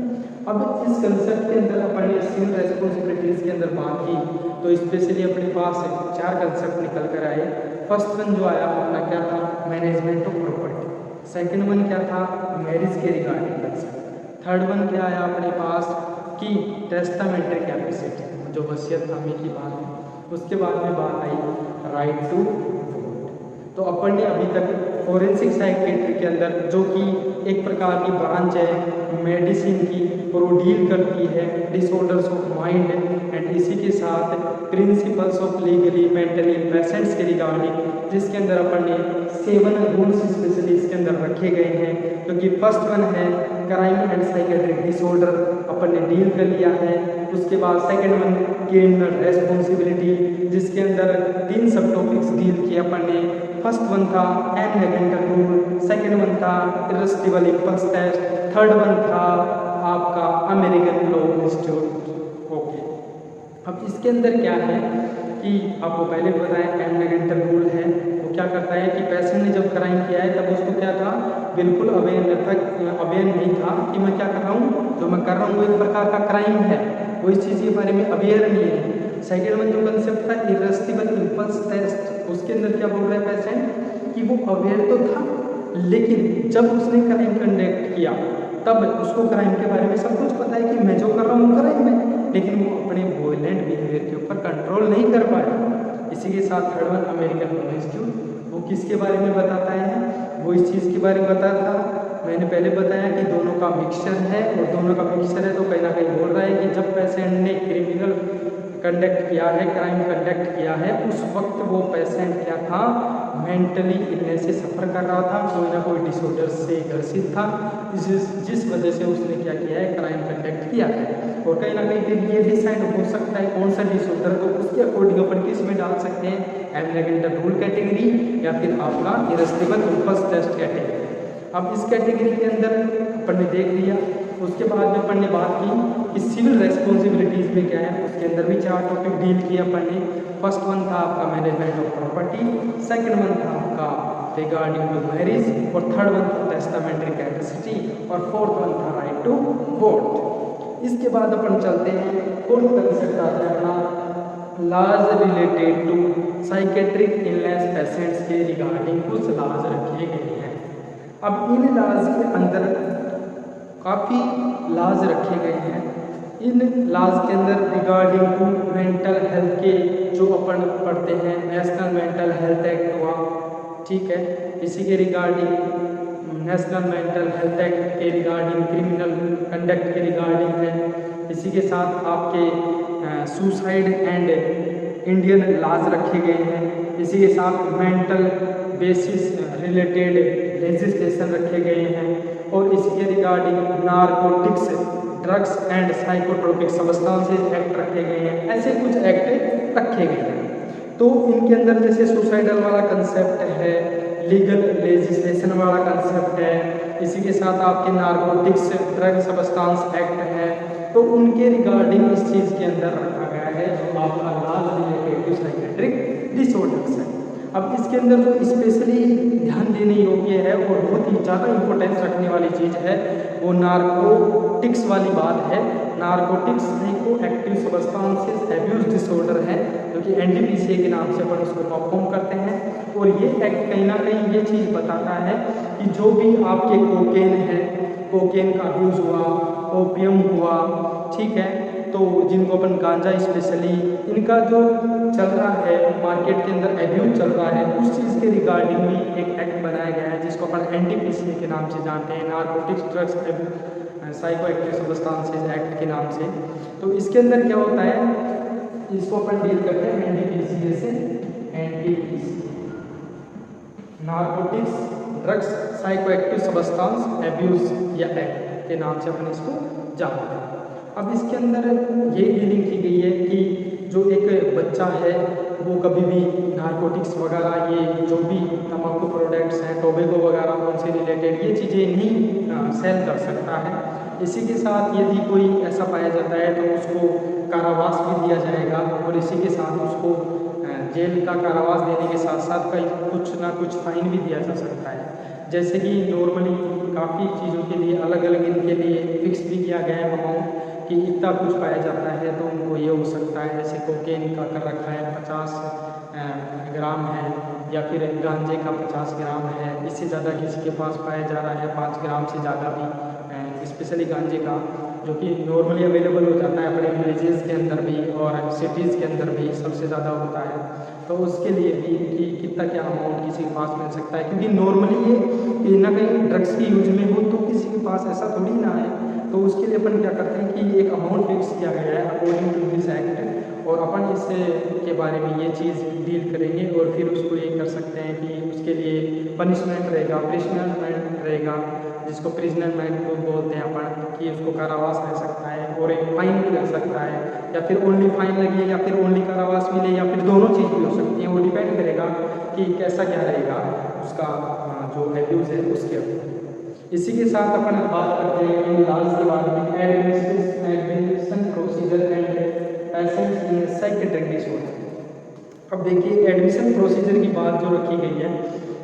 अब इस कंसेप्ट के अंदर अपन ने सिविल रेस्पॉन्सिबिलिटीज़ के अंदर बात की तो स्पेशली अपने पास 4 कंसेप्ट निकल कर आए। फर्स्ट वन जो आया अपना क्या था, management of property. Second one क्या था, मैरिज के रिगार्डिंग कंसेप्ट। थर्ड वन क्या आया अपने पास कि टेस्टामेंटरी कैपेसिटी, जो वसीयतनामे की बात है। उसके बाद में बात आई राइट टू वोट। तो अपन ने अभी तक फोरेंसिक साइकेट्री के अंदर जो कि एक प्रकार की ब्रांच है मेडिसिन की और वो डील करती है डिसऑर्डर्स ऑफ माइंड एंड इसी के साथ principles of legally mentally patients के रिगार्डिंग, जिसके अंदर अपन ने 7 रूल्स स्पेशली इसके अंदर रखे गए हैं। क्योंकि फर्स्ट वन है क्राइम एंड साइकेट्रिक डिसऑर्डर, अपन ने डील कर लिया है। उसके बाद सेकंड वन क्रिमिनल रेस्पॉन्सिबिलिटी, जिसके अंदर 3 सब टॉपिक्स डील किए अपन ने। फर्स्ट वन था एम लेगेंटर रूल, सेकंड वन था irresistible impulse test, third one था आपका अमेरिकन लॉ इंस्टीट्यूट। ओके, अब इसके अंदर क्या है कि आपको पहले बताया एम लेगेंटर रूल है। वो क्या करता है कि पेशेंट ने जब क्राइम किया है तब उसको क्या था, बिल्कुल अवेयर नहीं था कि मैं क्या कर रहा हूँ, जो मैं कर रहा हूँ वो एक प्रकार का क्राइम है, वो इस चीज़ के बारे में अवेयर नहीं है। सेकेंड वन जो कंसेप्ट था इररेसिस्टिबल इंपल्स टेस्ट, उसके अंदर क्या बोल रहा है पेशेंट कि वो अवेयर तो था लेकिन जब उसने क्राइम कंडक्ट किया तब उसको क्राइम के बारे में सब कुछ पता है कि मैं जो कर रहा हूँ क्राइम है, लेकिन वो अपने वॉयलेंट बिहेवियर के ऊपर कंट्रोल नहीं कर पाया। इसी के साथ third one American law institute, वो किसके बारे में बताता है, वो इस चीज़ के बारे में बताता था। मैंने पहले बताया कि दोनों का मिक्सचर है और दोनों का मिक्सचर है तो कहीं ना कहीं बोल रहा है कि जब पेशेंट ने क्रिमिनल कंडक्ट किया है, क्राइम कंडक्ट किया है, उस वक्त वो पेशेंट क्या था, मेंटली इलनेस से सफ़र कर रहा था, कोई ना कोई डिसऑर्डर से ग्रसित था, जिस वजह से उसने क्या किया है, क्राइम कंडक्ट किया है। और कहीं ना कहीं फिर ये डिसाइड हो सकता है कौन सा डिसऑर्डर, तो उसके अकॉर्डिंग अपन किस में डाल सकते हैं, एम लेगेंटर रूल कैटेगरी या फिर आपका इररेसिस्टिबल इंपल्स टेस्ट कैटेगरी। अब इस कैटेगरी के अंदर अपन ने देख लिया। उसके बाद में अपन ने बात की कि सिविल रेस्पॉन्सिबिलिटीज़ में क्या है, उसके अंदर भी 4 टॉपिक डील किया अपन ने। फर्स्ट वन था आपका management of property, second one था आपका रिगार्डिंग टू मैरिज, और थर्ड वन था टेस्टामेंटरी कैपेसिटी, और फोर्थ वन था राइट टू वोट। इसके बाद अपन चलते हैं, फोर्थ कंसेप्ट आता है अपना laws related to psychiatric illness patients के रिगार्डिंग कुछ लॉज रखे गए हैं। अब इन लॉज के अंदर काफ़ी लॉज रखे गए हैं। इन लॉज के अंदर रिगार्डिंग टू मेंटल हेल्थ के जो अपन पढ़ते हैं, नेशनल मेंटल हेल्थ एक्ट हुआ, ठीक है, इसी के regarding national mental health act के रिगार्डिंग क्रिमिनल कंडक्ट के रिगार्डिंग है। इसी के साथ आपके सुसाइड एंड इंडियन लॉज रखे गए हैं। इसी के साथ मेंटल बेसिस रिलेटेड लेजिस्लेशन रखे गए हैं, और इसके regarding narcotics, drugs and psychotropic substances act रखे गए हैं। ऐसे कुछ एक्ट रखे गए हैं। तो इनके अंदर जैसे सुसाइडल वाला कंसेप्ट है, लीगल लेजिस्लेशन वाला कंसेप्ट है, इसी के साथ आपके नारकोटिक्स ड्रग सब्सटेंस एक्ट है, तो उनके रिगार्डिंग इस चीज़ के अंदर रखा गया है जो आपका laws related to psychiatric disorders है। अब इसके अंदर जो स्पेशली ध्यान देने योग्य है और बहुत ही ज़्यादा इंपॉर्टेंस रखने वाली चीज़ है वो नारकोटिक्स वाली बात है। Narcotics psycho active substances abuse disorder है, जो कि NDPCA के नाम से अपन उसको परफॉर्म करते हैं। और ये एक्ट कहीं ना कहीं ये चीज़ बताता है कि जो भी आपके कोकेन है, कोकेन का अब्यूज़ हुआ, ओपियम हुआ, ठीक है, तो जिनको अपन गांजा स्पेशली इनका जो चल रहा है मार्केट के अंदर एब्यूज चल रहा है, उस चीज़ के रिगार्डिंग भी एक एक्ट बनाया गया है जिसको अपन NDPCA के नाम से जानते हैं, narcotics drugs psycho active substances act के नाम से। तो इसके अंदर क्या होता है, इसको अपन डील करते हैं NDPCA से, NDPCA narcotics drugs psycho active substance abuse या एक्ट के नाम से अपन इसको जानते हैं। अब इसके अंदर ये डीलिंग की गई है कि जो एक बच्चा है वो कभी भी नारकोटिक्स वगैरह ये जो भी तंबाकू प्रोडक्ट्स हैं, टोबैको वगैरह उनसे रिलेटेड ये चीज़ें नहीं सेल कर सकता है। इसी के साथ यदि कोई ऐसा पाया जाता है तो उसको कारावास भी दिया जाएगा और इसी के साथ उसको जेल का कारावास देने के साथ साथ कई कुछ ना कुछ फाइन भी दिया जा सकता है। जैसे कि नॉर्मली काफ़ी चीज़ों के लिए अलग अलग इनके लिए फिक्स भी किया गया है अमाउंट कि इतना कुछ पाया जाता है तो उनको ये हो सकता है। जैसे कोकेन का कर रखा है 50 ग्राम है या फिर गांजे का 50 ग्राम है, इससे ज़्यादा किसी के पास पाया जा रहा है 5 ग्राम से ज़्यादा भी, स्पेशली गांजे का जो कि नॉर्मली अवेलेबल हो जाता है अपने विलेजेस के अंदर भी और सिटीज़ के अंदर भी सबसे ज़्यादा होता है। तो उसके लिए भी कि कितना क्या अमाउंट किसी के पास मिल सकता है, क्योंकि नॉर्मली ये कहीं ना कहीं ड्रग्स की यूज में हो तो किसी के पास ऐसा थोड़ी ना है। तो उसके लिए अपन क्या करते हैं कि एक अमाउंट फिक्स किया गया है अकॉर्डिंग टू दिस एक्ट और अपन इससे के बारे में ये चीज़ डील करेंगे और फिर उसको ये कर सकते हैं कि उसके लिए पनिशमेंट रहेगा, प्रिजनमेंट रहेगा, जिसको प्रिजनमेंट को बोलते हैं अपन, कि उसको कारावास रह सकता है और एक फाइन भी लग सकता है या फिर ओनली फाइन लगे या फिर ओनली कारावास मिले या फिर दोनों चीज़ भी हो सकती है। वो डिपेंड करेगा कि कैसा क्या रहेगा उसका जो एब्यूज़ है उसके ऊपर। इसी के साथ अपन बात करते हैं इन लॉज के बारे में, administration procedure and patients in psychiatric disorder. अब देखिए एडमिशन प्रोसीजर की बात जो रखी गई है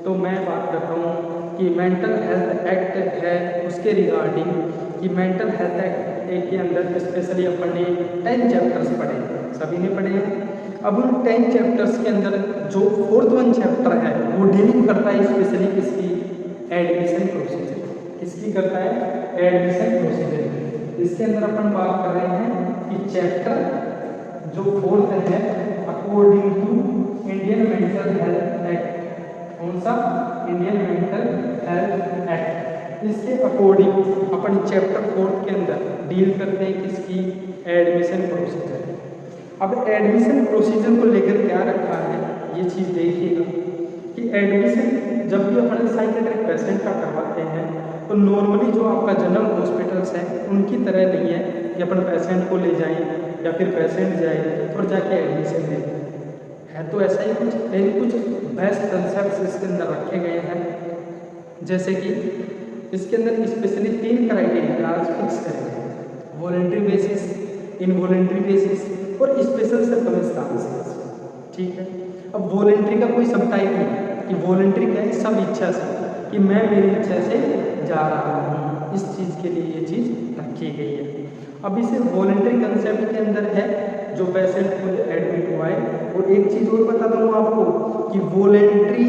तो मैं बात करता हूँ कि मेंटल हेल्थ एक्ट है उसके रिगार्डिंग कि मेंटल हेल्थ एक्ट के अंदर स्पेशली अपन ने 10 चैप्टर्स पढ़े, सभी ने पढ़े हैं। अब उन 10 चैप्टर्स के अंदर जो 4th चैप्टर है वो डीलिंग करता है स्पेशली किसकी, एडमिशन प्रोसीजर। किसकी करता है, एडमिशन प्रोसीजर। इसके अंदर अपन बात कर रहे हैं कि चैप्टर जो 4th है according to Indian mental health act, कौन सा, इंडियन मेंटल हेल्थ एक्ट, इसके अकॉर्डिंग अपन चैप्टर 4th के अंदर डील करते हैं किसकी, एडमिशन प्रोसीजर। अब एडमिशन प्रोसीजर को लेकर क्या रखा है ये चीज़ देखिएगा कि एडमिशन जब भी अपन साइकियाट्रिक पेशेंट का करवाते हैं तो नॉर्मली जो आपका जनरल हॉस्पिटल्स हैं उनकी तरह नहीं है कि अपन पेशेंट को ले जाएं या फिर पेशेंट जाए और जाके एडमिशन लें, है तो ऐसा ही कुछ, लेकिन कुछ बेस्ट कंसेप्ट इसके अंदर रखे गए हैं। जैसे कि इसके अंदर स्पेशली 3 क्राइटेरिया फिक्स करें गए, वॉलंटरी बेसिस, इनवॉलंटरी बेसिस और स्पेशल सर्कमस्टांसेस। ठीक है, अब वॉलंटरी का कोई सब टाइप नहीं है कि वॉलंटरी क्या है, सब इच्छा से, कि मैं मेरी इच्छा से जा रहा हूँ, इस चीज़ के लिए ये चीज़ रखी गई है। अब इसे वॉलंटरी कंसेप्ट के अंदर है जो पेशेंट खुद एडमिट हुआ है। और एक चीज़ और बता दूँ आपको कि वॉलंटरी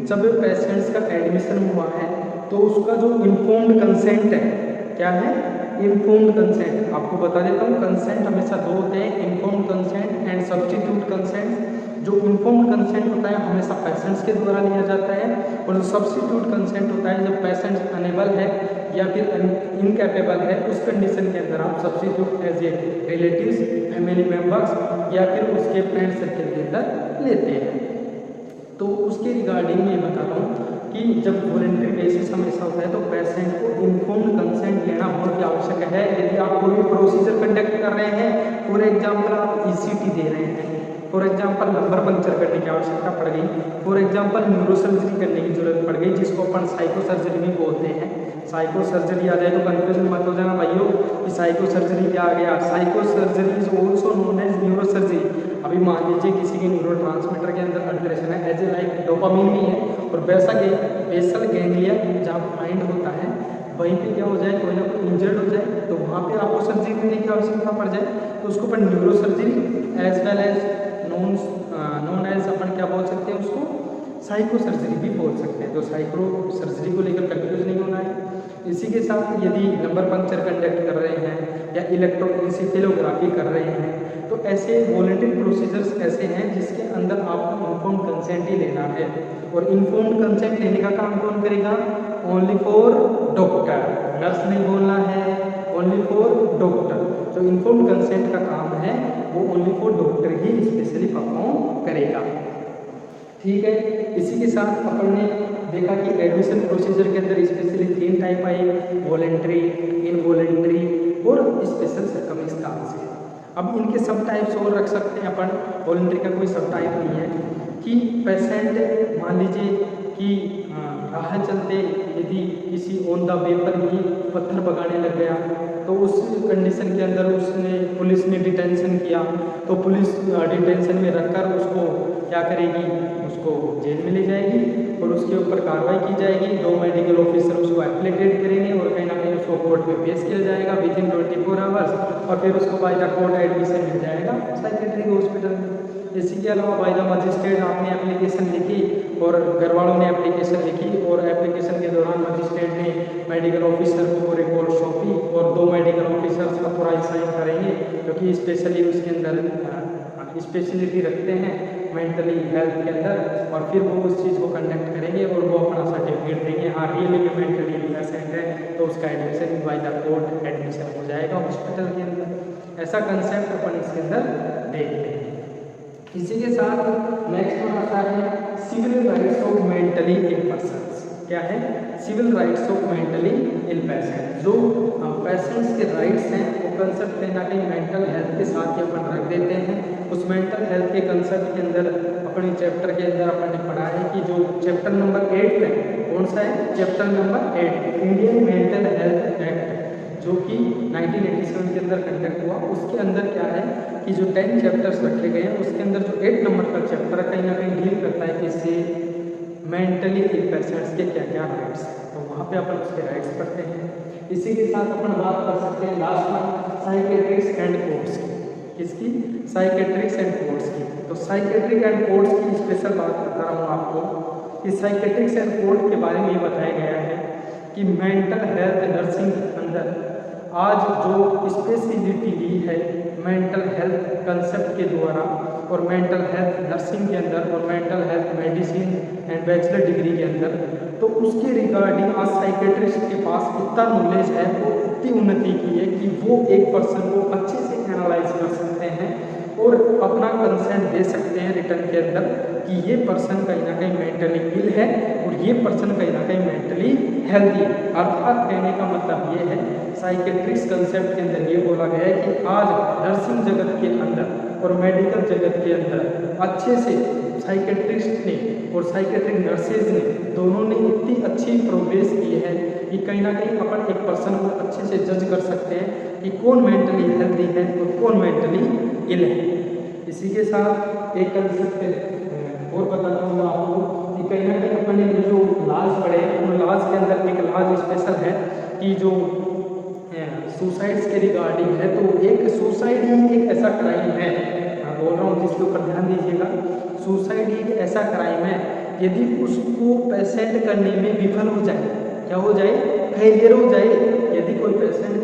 जब पेशेंट्स का एडमिशन हुआ है तो उसका जो इन्फॉर्म्ड कंसेंट है, क्या है, इन्फॉर्म्ड कंसेंट। आपको बता देता हूँ कंसेंट हमेशा 2 होते हैं, informed consent and substitute consent. जो इन्फॉर्म्ड कंसेंट होता है हमेशा पेशेंट्स के द्वारा लिया जाता है और जो सब्स्टिट्यूट कंसेंट होता है जब पेशेंट अनेबल है या फिर इनकैपेबल है उस कंडीशन के अंदर आप substitute as a relatives, family members या फिर उसके फ्रेंड सर्कल के अंदर लेते हैं। तो उसके रिगार्डिंग में बता रहा हूँ कि जब वॉलंटरी बेसिस हमेशा होता है तो पेशेंट को इन्फॉर्म्ड कंसेंट लेना बहुत आवश्यक है। यदि आप कोई प्रोसीजर कंडक्ट कर रहे हैं, फॉर एग्जाम्पल आप ECT दे रहे हैं, फॉर एग्जाम्पल नंबर पंक्चर करने की आवश्यकता पड़ गई, फॉर एग्जाम्पल न्यूरोसर्जरी करने की जरूरत पड़ गई जिसको अपन साइको सर्जरी भी बोलते हैं। साइको सर्जरी आ जाए तो कंफ्यूजन मत हो जाना भाइयों कि साइको सर्जरी क्या आ गया। Psycho surgery is also known as neurosurgery. अभी मान लीजिए किसी के न्यूरो ट्रांसमीटर के अंदर अल्टरेशन है, एज ए लाइक डोपामिन भी है और वैसा बेसल गैंग्लिया जहाँ फाइंड होता है वहीं पे क्या हो जाए, कोई ना कोई इंजर्ड हो जाए तो वहाँ पे आपको सर्जरी करने की आवश्यकता पड़ जाए तो उसको अपन neuro surgery as well as non as अपन क्या बोल सकते हैं उसको, साइको सर्जरी भी बोल सकते हैं। तो साइको सर्जरी को लेकर कंफ्यूज नहीं होना है। इसी के साथ यदि नंबर पंक्चर कंडक्ट कर रहे हैं या इलेक्ट्रोएन्सेफेलोग्राफी कर रहे हैं तो ऐसे वॉलंटरी प्रोसीजर्स ऐसे हैं जिसके अंदर आपको इन्फॉर्म्ड कंसेंट ही लेना है। और इन्फॉर्म्ड कंसेंट लेने का काम कौन करेगा, ओनली फॉर डॉक्टर, नर्स नहीं बोलना है, ओनली फॉर डॉक्टर। जो इन्फॉर्म्ड कंसेंट का काम है वो only for doctor he specially perform करेगा। ठीक है, इसी के साथ अपन ने देखा कि एडमिशन प्रोसीजर के अंदर स्पेशली 3 टाइप आई, वॉलंटरी, इनवॉलंटरी और स्पेशल सर्कमस्टांसेस। अब इनके सब टाइप्स और रख सकते हैं अपन, वॉलंटरी का कोई सब टाइप नहीं है कि पेशेंट मान लीजिए कि राह चलते यदि किसी ऑन द वे पर भी पत्थर भगाने लग गया तो उस कंडीशन के अंदर उसने पुलिस ने डिटेंशन किया तो पुलिस डिटेंशन में रखकर उसको क्या करेगी, उसको जेल में ले जाएगी और उसके ऊपर कार्रवाई की जाएगी। 2 मेडिकल ऑफिसर उसको एप्लीकेट करेंगे और कहीं ना कहीं उसको कोर्ट में पेश किया जाएगा विदिन 24 आवर्स और फिर उसको बाय द कोर्ट एडमिशन मिल जाएगा साइकेट्रिक हॉस्पिटल में। इसी के अलावा बाय द मजिस्ट्रेट आपने एप्लीकेशन लिखी और घर वालों ने एप्लीकेशन लिखी और एप्लीकेशन के दौरान मजिस्ट्रेट ने मेडिकल ऑफिसर को रिपोर्ट सौंपी और 2 मेडिकल ऑफिसर्स का पूरा साइन करेंगे क्योंकि स्पेशली उसके अंदर स्पेशलिटी रखते हैं मेंटली हेल्थ के अंदर और फिर वो उस चीज़ को कंडक्ट करेंगे और वो अपना सर्टिफिकेट देंगे, हाँ रियली में मेंटली पेशेंट है तो उसका admission by the court admission हो जाएगा हॉस्पिटल के अंदर। ऐसा कंसेप्ट अपन इसके अंदर देखते हैं। इसी के साथ नेक्स्ट वन आता है civil rights of mentally ill persons. क्या है? Civil rights of mentally ill patient. जो पेशेंट्स के राइट्स हैं वो कंसेप्ट कहीं ना कहीं मेंटल हेल्थ के साथ ही अपन रख देते हैं। उस मेंटल हेल्थ के कंसेप्ट के अंदर अपने चैप्टर के अंदर अपन ने पढ़ा है कि जो चैप्टर नंबर 8 में कौन सा है? Chapter number 8 Indian mental health act जो कि 1987 के अंदर कंडक्ट हुआ। उसके अंदर क्या है कि जो 10 चैप्टर्स रखे गए हैं उसके अंदर जो 8 नंबर का चैप्टर कहीं ना कहीं डील करता है कि इससे मेंटली इल पेशेंट्स के क्या क्या राइट्स हैं, तो वहाँ पे अपन उसके राइट्स पढ़ते हैं। इसी के साथ अपन बात कर सकते हैं लास्ट में साइकेट्रिक्स एंड कोर्ट्स की। किसकी? साइकेट्रिक्स एंड कोर्ट्स की। तो साइकेट्रिक एंड कोर्ट्स की स्पेशल बात बता रहा हूँ आपको कि साइकेट्रिक्स एंड कोर्ट के बारे में ये बताया गया है कि मेंटल हेल्थ नर्सिंग के अंदर आज जो स्पेशलिटी ली है मेंटल हेल्थ कंसेप्ट के द्वारा और मेंटल हेल्थ नर्सिंग के अंदर और mental health medicine and bachelor degree के अंदर, तो उसके रिगार्डिंग आज साइकेट्रिस्ट के पास इतना नॉलेज है, वो इतनी उन्नति की है कि वो एक पर्सन को अच्छे से एनालाइज कर सकते हैं और अपना कंसेंट दे सकते हैं रिटर्न के अंदर कि ये पर्सन कहीं ना कहीं मेंटली इल है और ये पर्सन कहीं ना कहीं मेंटली हेल्दी है। अर्थात कहने का मतलब ये है साइकेट्रिक्स कंसेप्ट के अंदर ये बोला गया है कि आज नर्सिंग जगत के अंदर और मेडिकल जगत के अंदर अच्छे से साइकेट्रिस्ट ने और साइकेट्रिक नर्सेज ने दोनों ने इतनी अच्छी प्रोग्रेस की है कि कहीं ना कहीं अपन एक पर्सन को अच्छे से जज कर सकते हैं कि कौन मेंटली हेल्दी है और कौन मेंटली इल है। इसी के साथ एक कंसेप्ट और बताता हूँ आपको कि कहीं ना कहीं अपने जो लाज पढ़े उन लाज के अंदर एक लाज स्पेशल है कि जो सुसाइड्स के रिगार्डिंग है, तो एक सुसाइड ही एक ऐसा क्राइम है, मैं बोल रहा हूँ जिसके ऊपर ध्यान दीजिएगा, सुसाइड ही एक ऐसा क्राइम है यदि उसको पेशेंट करने में विफल हो जाए, क्या हो जाए? फेलियर हो जाए। यदि कोई पेशेंट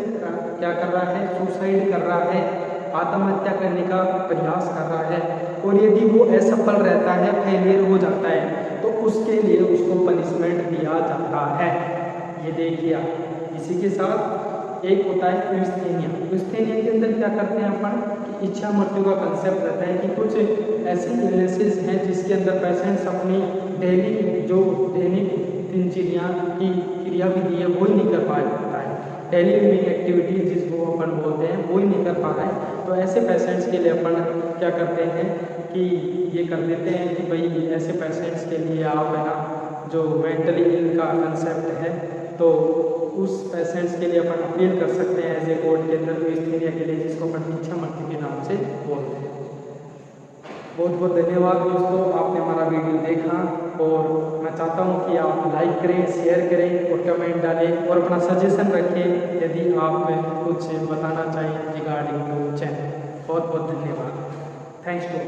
क्या कर रहा है? सुसाइड कर रहा है, आत्महत्या करने का प्रयास कर रहा है और यदि वो असफल रहता है, फेलियर हो जाता है, तो उसके लिए उसको पनिशमेंट दिया जाता है। ये देखिए आप। इसी के साथ एक होता है यूस्थेनिया। यूस्थेनिया के अंदर क्या करते हैं अपन कि इच्छा मृत्यु का कंसेप्ट रहता है कि कुछ ऐसी इलनेसेस हैं जिसके अंदर पेशेंट्स अपनी डेली जो दैनिक दिनचर्या की क्रियाविधि है वो ही नहीं कर पाता है, डेली लिविंग एक्टिविटीज जिसको अपन बोलते हैं वो ही नहीं कर पा रहा है। तो ऐसे पेशेंट्स के लिए अपन क्या करते हैं कि ये कर देते हैं कि भाई ऐसे पेशेंट्स के लिए आप है ना जो मेंटली इल का कंसेप्ट है तो उस पेशेंट्स के लिए अपन अपील कर सकते हैं एज ए कोर्ट के अंदर यूस्थेनिया के लिए, जिसको अपन इच्छा मृत्यु के नाम से बोलते हैं। बहुत बहुत धन्यवाद दोस्तों, आपने हमारा वीडियो देखा और मैं चाहता हूं कि आप लाइक करें, शेयर करें और कमेंट डालें और अपना सजेशन रखें यदि आप कुछ बताना चाहें रिगार्डिंग टू चैनल। बहुत बहुत धन्यवाद। Thanks to